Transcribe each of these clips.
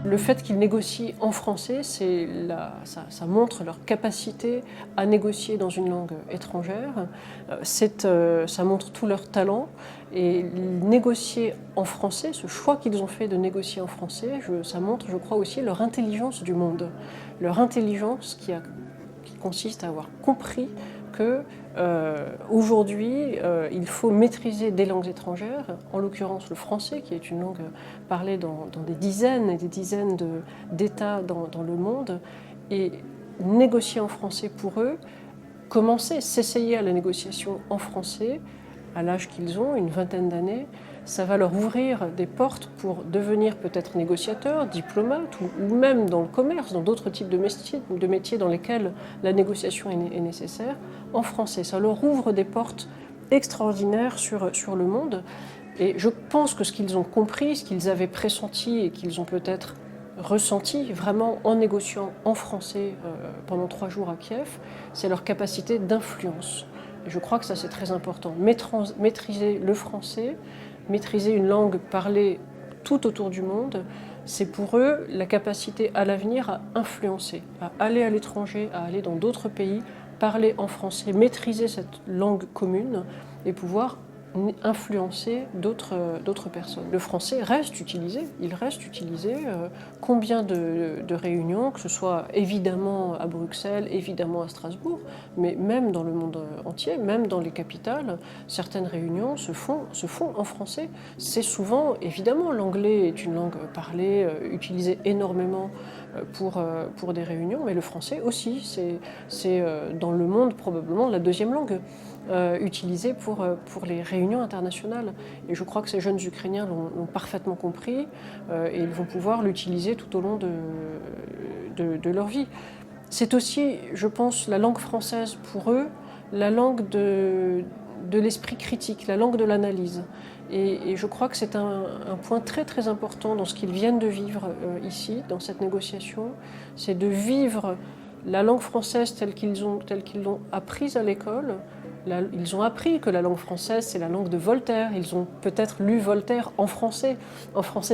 Le fait qu'ils négocient en français, ça montre leur capacité à négocier dans une langue étrangère. Ça montre tout leur talent. Et négocier en français, ce choix qu'ils ont fait de négocier en français, ça montre, je crois aussi, leur intelligence du monde. Leur intelligence qui consiste à avoir compris que aujourd'hui, il faut maîtriser des langues étrangères, en l'occurrence le français, qui est une langue parlée dans des dizaines et des dizaines d'États dans le monde. Et négocier en français pour eux, s'essayer à la négociation en français, à l'âge qu'ils ont, une vingtaine d'années, ça va leur ouvrir des portes pour devenir peut-être négociateurs, diplomates, ou même dans le commerce, dans d'autres types de métiers dans lesquels la négociation est nécessaire, en français. Ça leur ouvre des portes extraordinaires sur le monde. Et je pense que ce qu'ils ont compris, ce qu'ils avaient pressenti et qu'ils ont peut-être ressenti vraiment en négociant en français pendant 3 jours à Kiev, c'est leur capacité d'influence. Et je crois que ça c'est très important. Maîtriser le français, maîtriser une langue parlée tout autour du monde, c'est pour eux la capacité à l'avenir à influencer, à aller à l'étranger, à aller dans d'autres pays, parler en français, maîtriser cette langue commune et pouvoir influencer d'autres personnes. Le français reste utilisé, il reste utilisé. Combien de réunions, que ce soit évidemment à Bruxelles, évidemment à Strasbourg, mais même dans le monde entier, même dans les capitales, certaines réunions se font en français. C'est souvent, évidemment, l'anglais est une langue parlée, utilisée énormément pour des réunions, mais le français aussi, c'est dans le monde probablement la deuxième langue utilisée pour les réunions internationales. Et je crois que ces jeunes Ukrainiens l'ont parfaitement compris et ils vont pouvoir l'utiliser tout au long de leur vie. C'est aussi, je pense, la langue française pour eux, la langue de l'esprit critique, la langue de l'analyse. Et je crois que c'est un point très très important dans ce qu'ils viennent de vivre ici, dans cette négociation, c'est de vivre la langue française telle qu'ils l'ont apprise à l'école. Ils ont appris que la langue française, c'est la langue de Voltaire. Ils ont peut-être lu Voltaire en français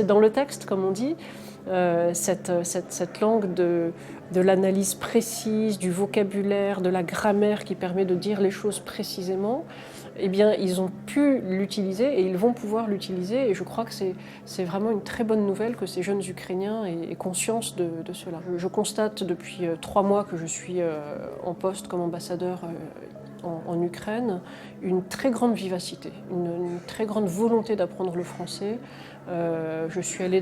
dans le texte, comme on dit. Cette langue de l'analyse précise, du vocabulaire, de la grammaire qui permet de dire les choses précisément, eh bien, ils ont pu l'utiliser et ils vont pouvoir l'utiliser. Et je crois que c'est vraiment une très bonne nouvelle que ces jeunes Ukrainiens aient conscience de cela. Je constate depuis 3 mois que je suis en poste comme ambassadeur en Ukraine, une très grande vivacité, une très grande volonté d'apprendre le français. Je suis allée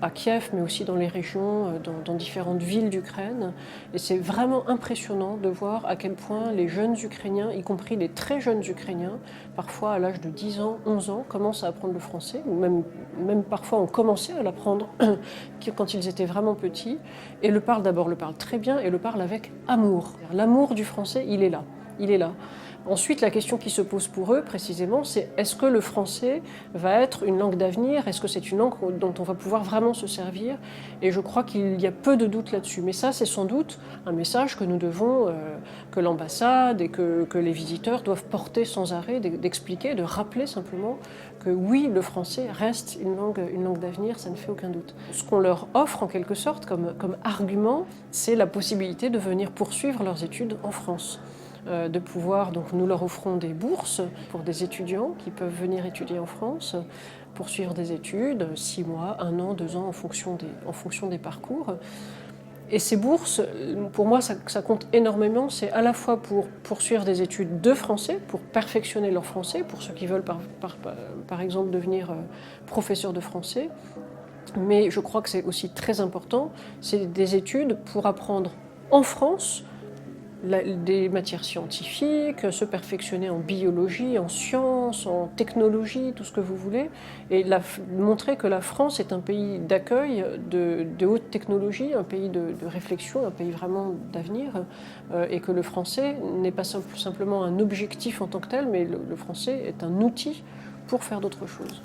à Kiev, mais aussi dans les régions, dans différentes villes d'Ukraine. Et c'est vraiment impressionnant de voir à quel point les jeunes Ukrainiens, y compris les très jeunes Ukrainiens, parfois à l'âge de 10 ans, 11 ans, commencent à apprendre le français, ou même parfois ont commencé à l'apprendre quand ils étaient vraiment petits, et le parlent très bien et le parlent avec amour. L'amour du français, il est là. Il est là. Ensuite, la question qui se pose pour eux, précisément, c'est est-ce que le français va être une langue d'avenir? Est-ce que c'est une langue dont on va pouvoir vraiment se servir? Et je crois qu'il y a peu de doute là-dessus. Mais ça, c'est sans doute un message que nous devons, que l'ambassade et que les visiteurs doivent porter sans arrêt, d'expliquer, de rappeler simplement que oui, le français reste une langue d'avenir, ça ne fait aucun doute. Ce qu'on leur offre en quelque sorte comme argument, c'est la possibilité de venir poursuivre leurs études en France. De pouvoir, donc nous leur offrons des bourses pour des étudiants qui peuvent venir étudier en France, poursuivre des études, 6 mois, 1 an, 2 ans en fonction des parcours. Et ces bourses, pour moi, ça compte énormément. C'est à la fois pour poursuivre des études de français, pour perfectionner leur français, pour ceux qui veulent par exemple devenir professeur de français. Mais je crois que c'est aussi très important, c'est des études pour apprendre en France des matières scientifiques, se perfectionner en biologie, en sciences, en technologie, tout ce que vous voulez, et montrer que la France est un pays d'accueil de haute technologie, un pays de réflexion, un pays vraiment d'avenir, et que le français n'est pas simplement un objectif en tant que tel, mais le français est un outil pour faire d'autres choses.